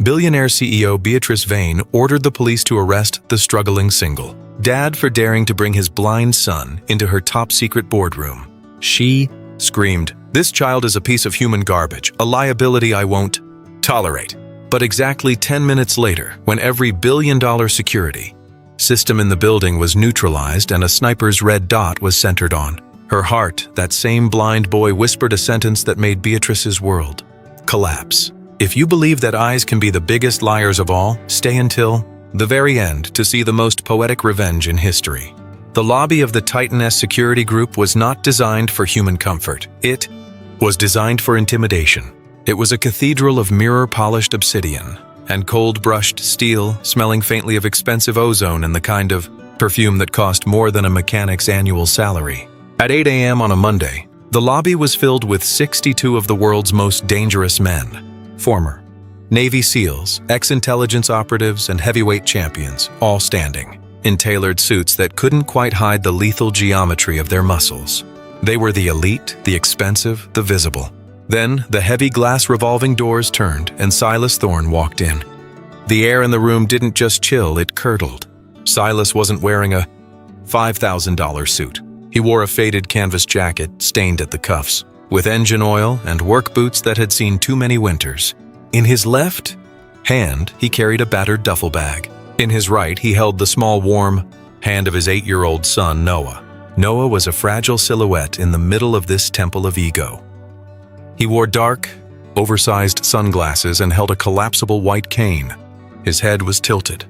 Billionaire CEO Beatrice Vane ordered the police to arrest the struggling single dad for daring to bring his blind son into her top-secret boardroom. She screamed, "This child is a piece of human garbage, a liability I won't tolerate." But exactly 10 minutes later, when every billion-dollar security system in the building was neutralized and a sniper's red dot was centered on her heart, that same blind boy whispered a sentence that made Beatrice's world collapse. If you believe that eyes can be the biggest liars of all, stay until the very end to see the most poetic revenge in history. The lobby of the Titan-S security group was not designed for human comfort. It was designed for intimidation. It was a cathedral of mirror-polished obsidian and cold-brushed steel, smelling faintly of expensive ozone and the kind of perfume that cost more than a mechanic's annual salary. At 8 a.m. on a Monday, the lobby was filled with 62 of the world's most dangerous men. Former Navy SEALs, ex-intelligence operatives, and heavyweight champions, all standing in tailored suits that couldn't quite hide the lethal geometry of their muscles. They were the elite, the expensive, the visible. Then, the heavy glass revolving doors turned and Silas Thorne walked in. The air in the room didn't just chill, it curdled. Silas wasn't wearing a $5,000 suit. He wore a faded canvas jacket, stained at the cuffs, with engine oil and work boots that had seen too many winters. In his left hand, he carried a battered duffel bag. In his right, he held the small, warm hand of his 8-year-old son, Noah. Noah was a fragile silhouette in the middle of this temple of ego. He wore dark, oversized sunglasses and held a collapsible white cane. His head was tilted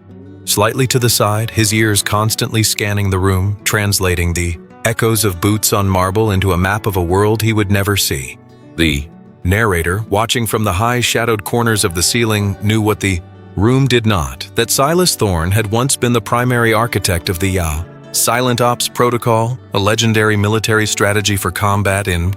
slightly to the side, his ears constantly scanning the room, translating the echoes of boots on marble into a map of a world he would never see. The narrator, watching from the high shadowed corners of the ceiling, knew what the room did not, that Silas Thorne had once been the primary architect of the Silent Ops Protocol, a legendary military strategy for combat in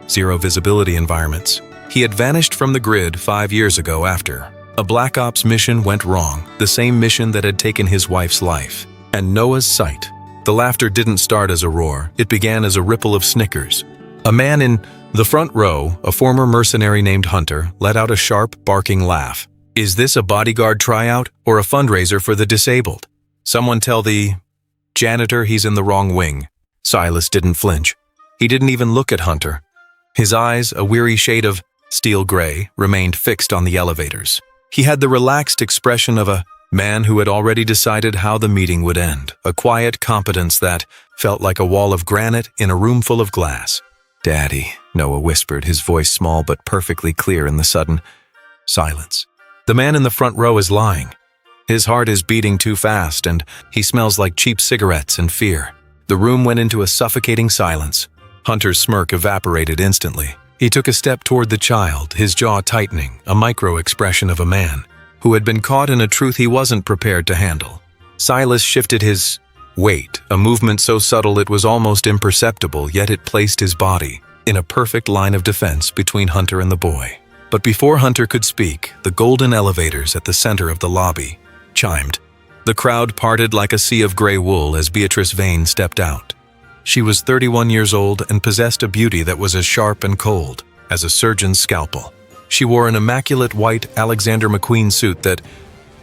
zero-visibility environments. He had vanished from the grid 5 years ago after a Black Ops mission went wrong, the same mission that had taken his wife's life. And Noah's sight. The laughter didn't start as a roar, it began as a ripple of snickers. A man in the front row, a former mercenary named Hunter, let out a sharp, barking laugh. Is this a bodyguard tryout or a fundraiser for the disabled? Someone tell the janitor he's in the wrong wing. Silas didn't flinch. He didn't even look at Hunter. His eyes, a weary shade of steel gray, remained fixed on the elevators. He had the relaxed expression of a man who had already decided how the meeting would end, a quiet competence that felt like a wall of granite in a room full of glass. "Daddy," Noah whispered, his voice small but perfectly clear in the sudden silence. "The man in the front row is lying. His heart is beating too fast and he smells like cheap cigarettes and fear." The room went into a suffocating silence. Hunter's smirk evaporated instantly. He took a step toward the child, his jaw tightening, a micro-expression of a man who had been caught in a truth he wasn't prepared to handle. Silas shifted his weight, a movement so subtle it was almost imperceptible, yet it placed his body in a perfect line of defense between Hunter and the boy. But before Hunter could speak, the golden elevators at the center of the lobby chimed. The crowd parted like a sea of gray wool as Beatrice Vane stepped out. She was 31 years old and possessed a beauty that was as sharp and cold as a surgeon's scalpel. She wore an immaculate white Alexander McQueen suit that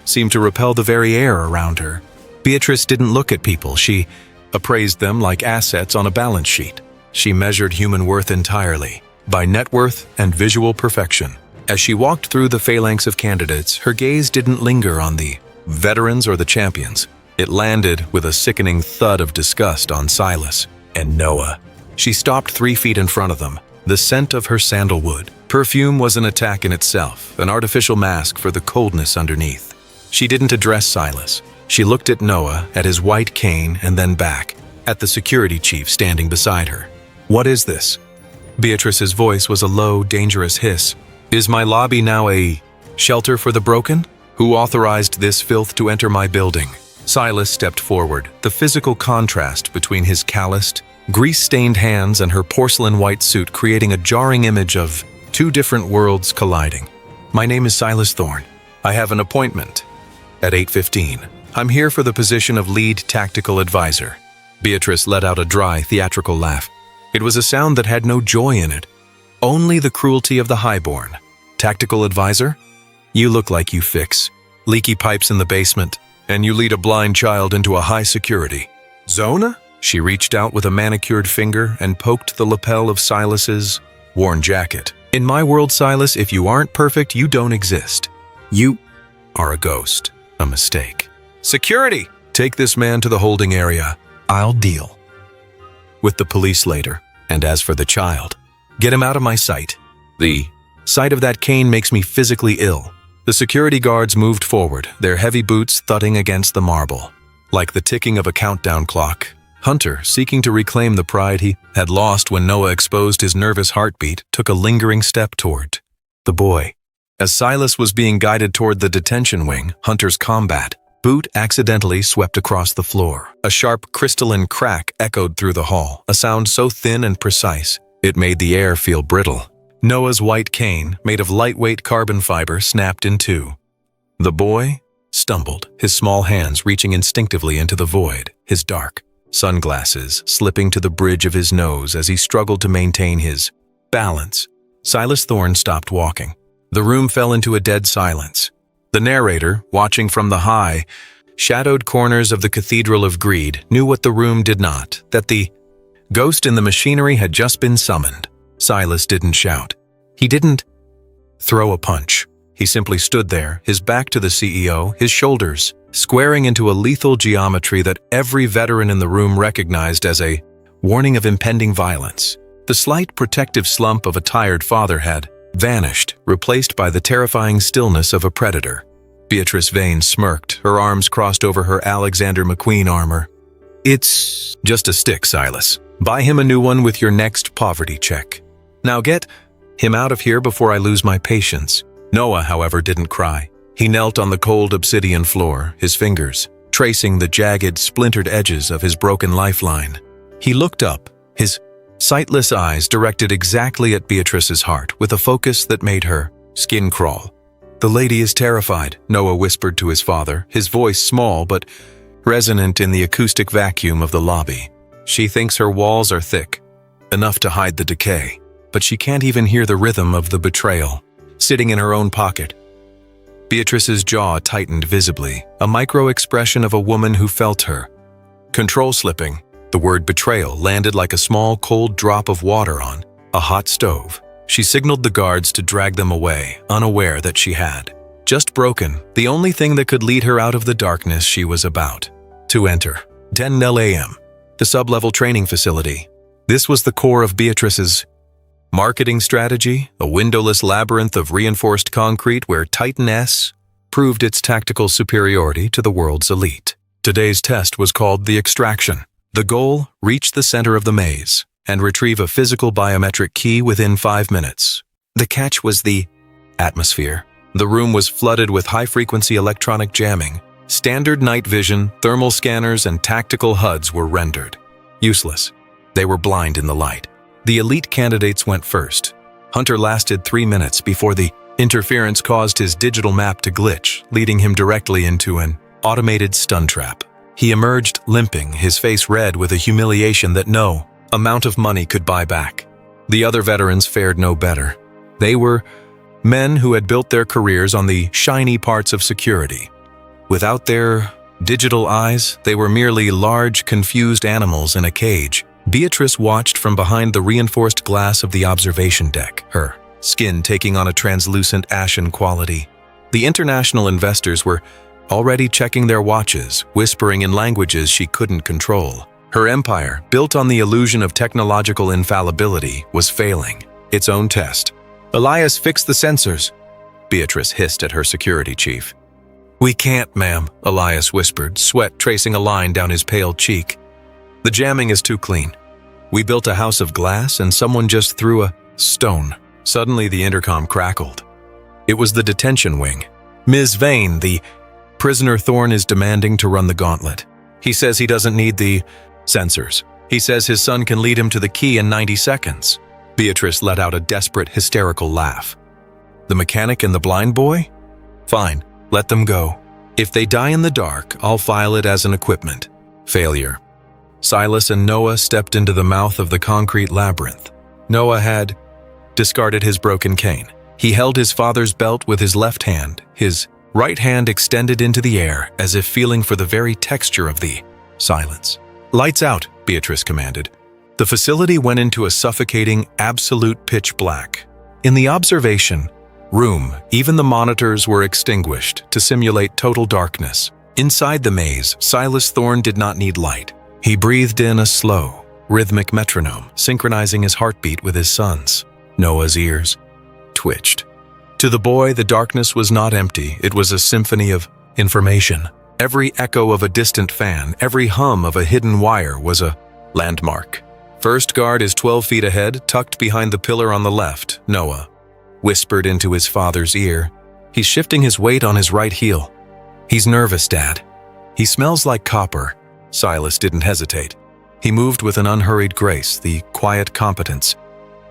seemed to repel the very air around her. Beatrice didn't look at people. She appraised them like assets on a balance sheet. She measured human worth entirely by net worth and visual perfection. As she walked through the phalanx of candidates, her gaze didn't linger on the veterans or the champions. It landed with a sickening thud of disgust on Silas and Noah. She stopped 3 feet in front of them, the scent of her sandalwood. Perfume was an attack in itself, an artificial mask for the coldness underneath. She didn't address Silas. She looked at Noah, at his white cane, and then back, at the security chief standing beside her. "What is this?" Beatrice's voice was a low, dangerous hiss. "Is my lobby now a shelter for the broken? Who authorized this filth to enter my building?" Silas stepped forward, the physical contrast between his calloused, grease-stained hands and her porcelain white suit creating a jarring image of 2 different worlds colliding. "My name is Silas Thorne. I have an appointment at 8:15. I'm here for the position of lead tactical advisor." Beatrice let out a dry, theatrical laugh. It was a sound that had no joy in it, only the cruelty of the highborn. "Tactical advisor? You look like you fix leaky pipes in the basement, and you lead a blind child into a high-security zone? She reached out with a manicured finger and poked the lapel of Silas's worn jacket. In my world, Silas, if you aren't perfect, you don't exist. You are a ghost, a mistake. Security! Take this man to the holding area. I'll deal with the police later. And as for the child, get him out of my sight. The sight of that cane makes me physically ill. The security guards moved forward, their heavy boots thudding against the marble. Like the ticking of a countdown clock, Hunter, seeking to reclaim the pride he had lost when Noah exposed his nervous heartbeat, took a lingering step toward the boy. As Silas was being guided toward the detention wing, Hunter's combat boot accidentally swept across the floor. A sharp crystalline crack echoed through the hall, a sound so thin and precise, it made the air feel brittle. Noah's white cane, made of lightweight carbon fiber, snapped in two. The boy stumbled, his small hands reaching instinctively into the void, his dark sunglasses slipping to the bridge of his nose as he struggled to maintain his balance. Silas Thorne stopped walking. The room fell into a dead silence. The narrator, watching from the high, shadowed corners of the Cathedral of Greed, knew what the room did not, that the ghost in the machinery had just been summoned. Silas didn't shout. He didn't throw a punch. He simply stood there, his back to the CEO, his shoulders squaring into a lethal geometry that every veteran in the room recognized as a warning of impending violence. The slight protective slump of a tired father had vanished, replaced by the terrifying stillness of a predator. Beatrice Vane smirked, her arms crossed over her Alexander McQueen armor. It's just a stick, Silas. Buy him a new one with your next poverty check. Now get him out of here before I lose my patience. Noah, however, didn't cry. He knelt on the cold obsidian floor, his fingers tracing the jagged, splintered edges of his broken lifeline. He looked up, his sightless eyes directed exactly at Beatrice's heart, with a focus that made her skin crawl. "The lady is terrified," Noah whispered to his father, his voice small but resonant in the acoustic vacuum of the lobby. "She thinks her walls are thick, enough to hide the decay, but she can't even hear the rhythm of the betrayal, sitting in her own pocket." Beatrice's jaw tightened visibly, a micro-expression of a woman who felt her control slipping. The word betrayal landed like a small, cold drop of water on a hot stove. She signaled the guards to drag them away, unaware that she had just broken the only thing that could lead her out of the darkness she was about to enter. 10 a.m. The sub-level training facility. This was the core of Beatrice's marketing strategy, a windowless labyrinth of reinforced concrete where Titan S proved its tactical superiority to the world's elite. Today's test was called the Extraction. The goal, reach the center of the maze and retrieve a physical biometric key within 5 minutes. The catch was the atmosphere. The room was flooded with high-frequency electronic jamming. Standard night vision, thermal scanners, and tactical HUDs were rendered useless. They were blind in the light. The elite candidates went first. Hunter lasted 3 minutes before the interference caused his digital map to glitch, leading him directly into an automated stun trap. He emerged limping, his face red with a humiliation that no amount of money could buy back. The other veterans fared no better. They were men who had built their careers on the shiny parts of security. Without their digital eyes, they were merely large, confused animals in a cage. Beatrice watched from behind the reinforced glass of the observation deck, her skin taking on a translucent ashen quality. The international investors were already checking their watches, whispering in languages she couldn't control. Her empire, built on the illusion of technological infallibility, was failing its own test. "Elias, fix the sensors," Beatrice hissed at her security chief. "We can't, ma'am," Elias whispered, sweat tracing a line down his pale cheek. "The jamming is too clean. We built a house of glass and someone just threw a stone." Suddenly the intercom crackled. It was the detention wing. "Ms. Vane, the prisoner Thorne is demanding to run the gauntlet. He says he doesn't need the sensors. He says his son can lead him to the key in 90 seconds. Beatrice let out a desperate, hysterical laugh. "The mechanic and the blind boy? Fine, let them go. If they die in the dark, I'll file it as an equipment failure." Silas and Noah stepped into the mouth of the concrete labyrinth. Noah had discarded his broken cane. He held his father's belt with his left hand, his right hand extended into the air as if feeling for the very texture of the silence. "Lights out," Beatrice commanded. The facility went into a suffocating, absolute pitch black. In the observation room, even the monitors were extinguished to simulate total darkness. Inside the maze, Silas Thorne did not need light. He breathed in a slow, rhythmic metronome, synchronizing his heartbeat with his son's. Noah's ears twitched. To the boy, the darkness was not empty. It was a symphony of information. Every echo of a distant fan, every hum of a hidden wire was a landmark. "First guard is 12 feet ahead, tucked behind the pillar on the left," Noah whispered into his father's ear. "He's shifting his weight on his right heel. He's nervous, Dad. He smells like copper." Silas didn't hesitate. He moved with an unhurried grace, the quiet competence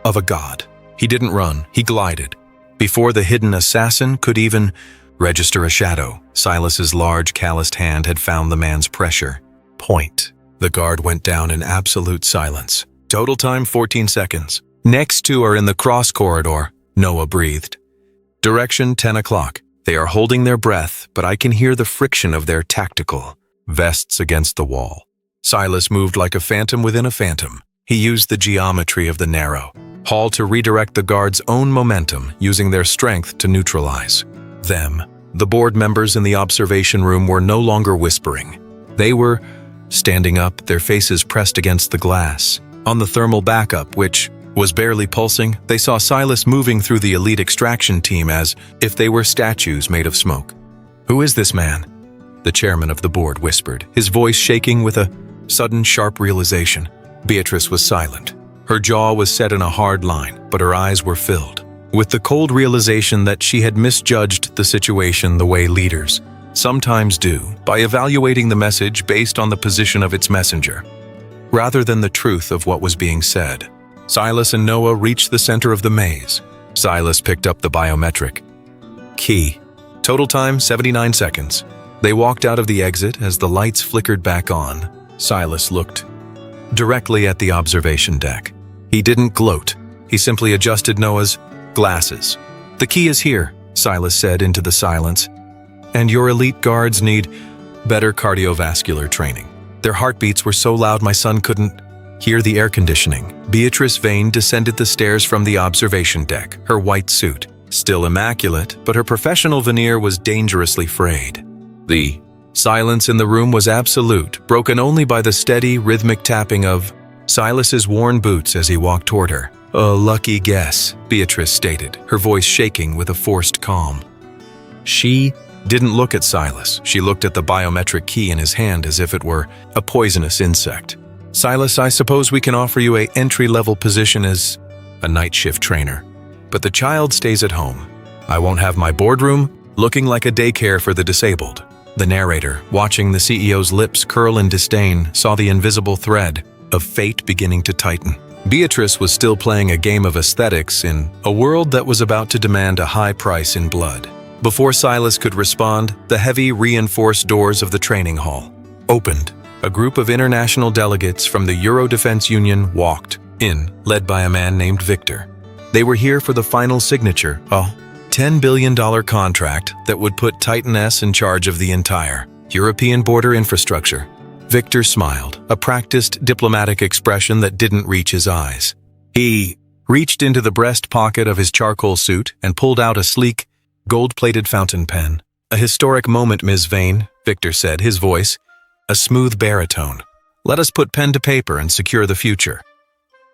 of a god. He didn't run, he glided. Before the hidden assassin could even register a shadow, Silas's large, calloused hand had found the man's pressure. Point. The guard went down in absolute silence. Total time 14 seconds. "Next two are in the cross corridor," Noah breathed. "Direction 10 o'clock. They are holding their breath, but I can hear the friction of their tactical vests against the wall." Silas moved like a phantom within a phantom. He used the geometry of the narrow hall to redirect the guards' own momentum, using their strength to neutralize them. The board members in the observation room were no longer whispering. They were standing up, their faces pressed against the glass. On the thermal backup, which was barely pulsing, they saw Silas moving through the elite extraction team as if they were statues made of smoke. "Who is this man?" the chairman of the board whispered, his voice shaking with a sudden sharp realization. Beatrice was silent. Her jaw was set in a hard line, but her eyes were filled with the cold realization that she had misjudged the situation the way leaders sometimes do, by evaluating the message based on the position of its messenger, rather than the truth of what was being said. Silas and Noah reached the center of the maze. Silas picked up the biometric key. Total time 79 seconds. They walked out of the exit as the lights flickered back on. Silas looked directly at the observation deck. He didn't gloat. He simply adjusted Noah's glasses. "The key is here," Silas said into the silence. "And your elite guards need better cardiovascular training." Their heartbeats were so loud my son couldn't hear the air conditioning. Beatrice Vane descended the stairs from the observation deck, her white suit still immaculate, but her professional veneer was dangerously frayed. The silence in the room was absolute, broken only by the steady, rhythmic tapping of Silas's worn boots as he walked toward her. "A lucky guess," Beatrice stated, her voice shaking with a forced calm. She didn't look at Silas. She looked at the biometric key in his hand as if it were a poisonous insect. "Silas, I suppose we can offer you a entry-level position as a night shift trainer. But the child stays at home. I won't have my boardroom looking like a daycare for the disabled." The narrator, watching the CEO's lips curl in disdain, saw the invisible thread of fate beginning to tighten. Beatrice was still playing a game of aesthetics in a world that was about to demand a high price in blood. Before Silas could respond, the heavy, reinforced doors of the training hall opened. A group of international delegates from the Euro Defense Union walked in, led by a man named Victor. They were here for the final signature, a $10 billion contract that would put Titan S in charge of the entire European border infrastructure. Victor smiled, a practiced diplomatic expression that didn't reach his eyes. He reached into the breast pocket of his charcoal suit and pulled out a sleek, gold-plated fountain pen. "A historic moment, Ms. Vane," Victor said, his voice a smooth baritone. "Let us put pen to paper and secure the future."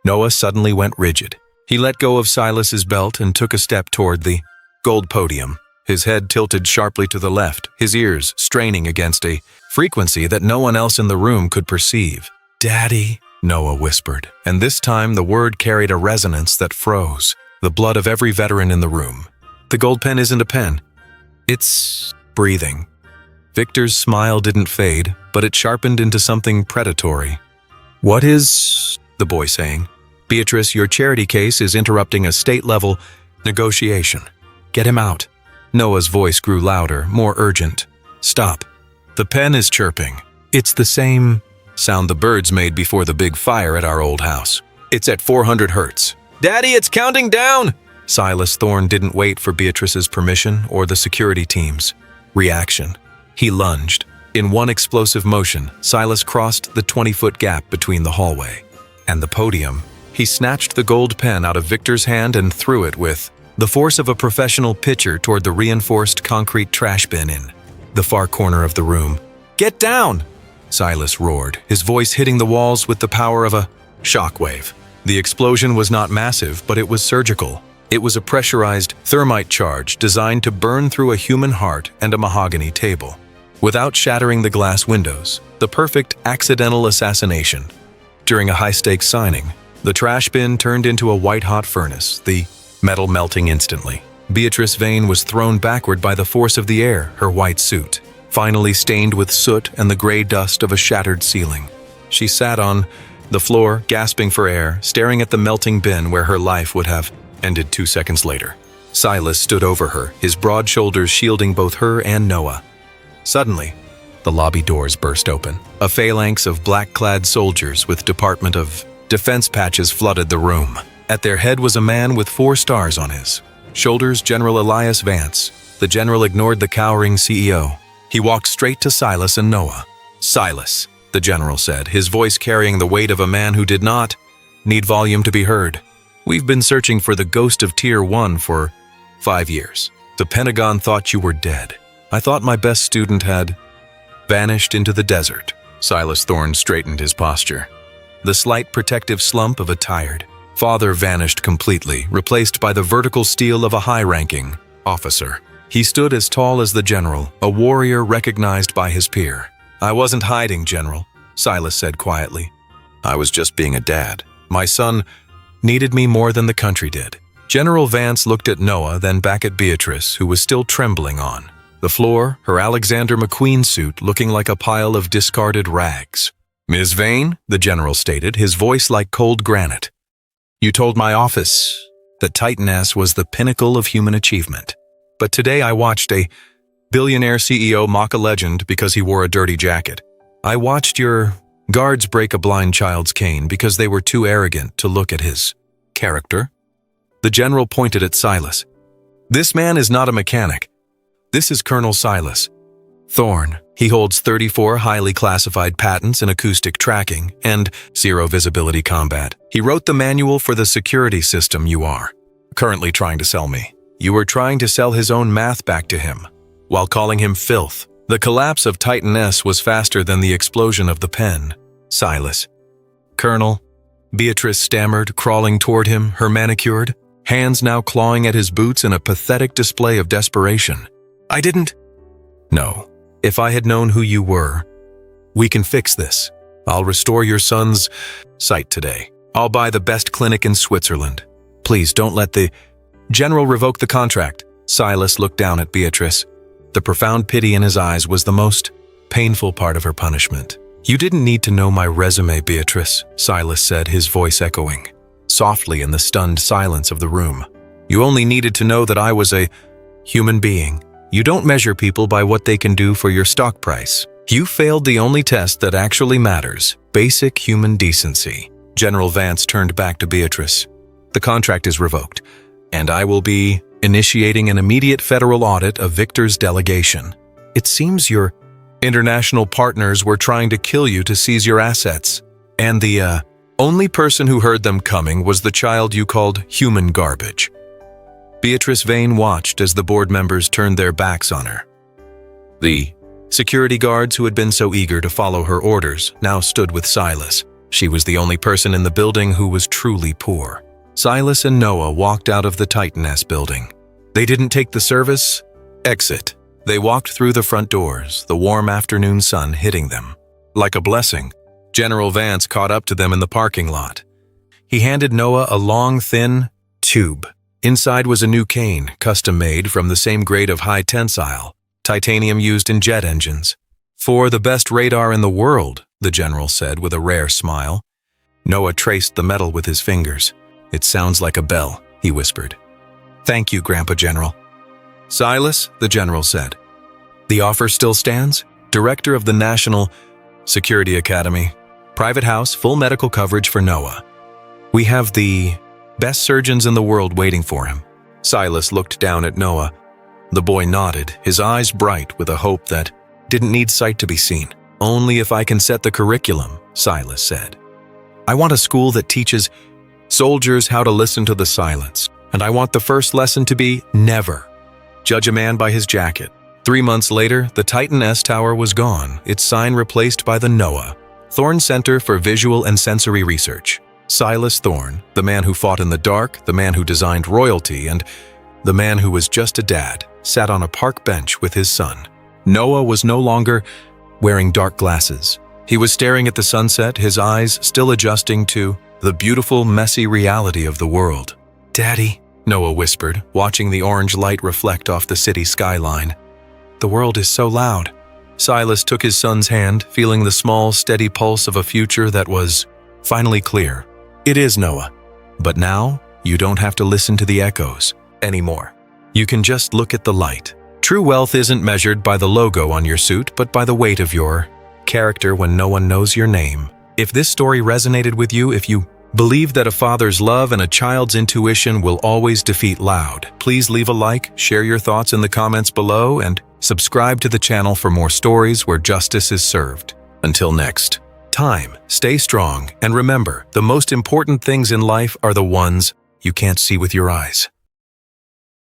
Noah suddenly went rigid. He let go of Silas's belt and took a step toward the gold podium, his head tilted sharply to the left, his ears straining against a frequency that no one else in the room could perceive. "Daddy," Noah whispered, and this time the word carried a resonance that froze the blood of every veteran in the room. "The gold pen isn't a pen. It's breathing." Victor's smile didn't fade, but it sharpened into something predatory. "What is the boy saying?" "Beatrice, your charity case is interrupting a state-level negotiation. Get him out." Noah's voice grew louder, more urgent. "Stop." The pen is chirping. It's the same sound the birds made before the big fire at our old house. It's at 400 hertz. "Daddy, it's counting down!" Silas Thorne didn't wait for Beatrice's permission or the security team's reaction. He lunged. In one explosive motion, Silas crossed the 20-foot gap between the hallway and the podium. He snatched the gold pen out of Victor's hand and threw it with the force of a professional pitcher toward the reinforced concrete trash bin in the far corner of the room. "Get down!" Silas roared, his voice hitting the walls with the power of a shockwave. The explosion was not massive, but it was surgical. It was a pressurized thermite charge designed to burn through a human heart and a mahogany table, without shattering the glass windows. The perfect accidental assassination. During a high-stakes signing, the trash bin turned into a white-hot furnace, the metal melting instantly. Beatrice Vane was thrown backward by the force of the air, her white suit finally stained with soot and the gray dust of a shattered ceiling. She sat on the floor, gasping for air, staring at the melting bin where her life would have ended 2 seconds later. Silas stood over her, his broad shoulders shielding both her and Noah. Suddenly, the lobby doors burst open. A phalanx of black-clad soldiers with Department of Defense patches flooded the room. At their head was a man with 4 stars on his shoulders, General Elias Vance. The general ignored the cowering CEO. He walked straight to Silas and Noah. "Silas," the general said, his voice carrying the weight of a man who did not need volume to be heard. "We've been searching for the ghost of Tier 1 for 5 years. The Pentagon thought you were dead. I thought my best student had vanished into the desert." Silas Thorne straightened his posture. The slight protective slump of a tired father vanished completely, replaced by the vertical steel of a high-ranking officer. He stood as tall as the general, a warrior recognized by his peer. "I wasn't hiding, General," Silas said quietly. "I was just being a dad. My son needed me more than the country did." General Vance looked at Noah, then back at Beatrice, who was still trembling on the floor, her Alexander McQueen suit looking like a pile of discarded rags. "Ms. Vane," the general stated, his voice like cold granite. "You told my office that Titaness was the pinnacle of human achievement. But today I watched a billionaire CEO mock a legend because he wore a dirty jacket. I watched your guards break a blind child's cane because they were too arrogant to look at his character." The general pointed at Silas. "This man is not a mechanic. This is Colonel Silas Thorne. He holds 34 highly classified patents in acoustic tracking and zero-visibility combat. He wrote the manual for the security system you are currently trying to sell me. You were trying to sell his own math back to him, while calling him filth. The collapse of Titaness was faster than the explosion of the pen." "Silas." "Colonel," Beatrice stammered, crawling toward him, her manicured hands now clawing at his boots in a pathetic display of desperation. "I didn't." "No. If I had known who you were, we can fix this. I'll restore your son's sight today. I'll buy the best clinic in Switzerland. Please don't let the general revoke the contract." Silas looked down at Beatrice. The profound pity in his eyes was the most painful part of her punishment. "You didn't need to know my resume, Beatrice," Silas said, his voice echoing softly in the stunned silence of the room. "You only needed to know that I was a human being. You don't measure people by what they can do for your stock price. You failed the only test that actually matters, basic human decency." General Vance turned back to Beatrice. "The contract is revoked, and I will be initiating an immediate federal audit of Victor's delegation. It seems your international partners were trying to kill you to seize your assets, and the only person who heard them coming was the child you called human garbage." Beatrice Vane watched as the board members turned their backs on her. The security guards who had been so eager to follow her orders now stood with Silas. She was the only person in the building who was truly poor. Silas and Noah walked out of the Titaness building. They didn't take the service exit. They walked through the front doors, the warm afternoon sun hitting them like a blessing. General Vance caught up to them in the parking lot. He handed Noah a long, thin tube. Inside was a new cane, custom-made from the same grade of high tensile, titanium used in jet engines. "For the best radar in the world," the general said with a rare smile. Noah traced the metal with his fingers. "It sounds like a bell," he whispered. "Thank you, Grandpa General." "Silas," the general said. "The offer still stands? Director of the National Security Academy. Private house, full medical coverage for Noah. We have the best surgeons in the world waiting for him. Silas looked down at Noah. The boy nodded, his eyes bright with a hope that didn't need sight to be seen. "Only if I can set the curriculum," Silas said. "I want a school that teaches soldiers how to listen to the silence, and I want the first lesson to be never judge a man by his jacket." 3 months later, the Titan S Tower was gone, its sign replaced by the Noah Thorne Center for Visual and Sensory Research. Silas Thorne, the man who fought in the dark, the man who designed royalty, and the man who was just a dad, sat on a park bench with his son. Noah was no longer wearing dark glasses. He was staring at the sunset, his eyes still adjusting to the beautiful, messy reality of the world. "Daddy," Noah whispered, watching the orange light reflect off the city skyline. "The world is so loud." Silas took his son's hand, feeling the small, steady pulse of a future that was finally clear. "It is, Noah. But now, you don't have to listen to the echoes anymore. You can just look at the light. True wealth isn't measured by the logo on your suit, but by the weight of your character when no one knows your name." If this story resonated with you, if you believe that a father's love and a child's intuition will always defeat loud, please leave a like, share your thoughts in the comments below, and subscribe to the channel for more stories where justice is served. Until next time, stay strong, and remember, the most important things in life are the ones you can't see with your eyes.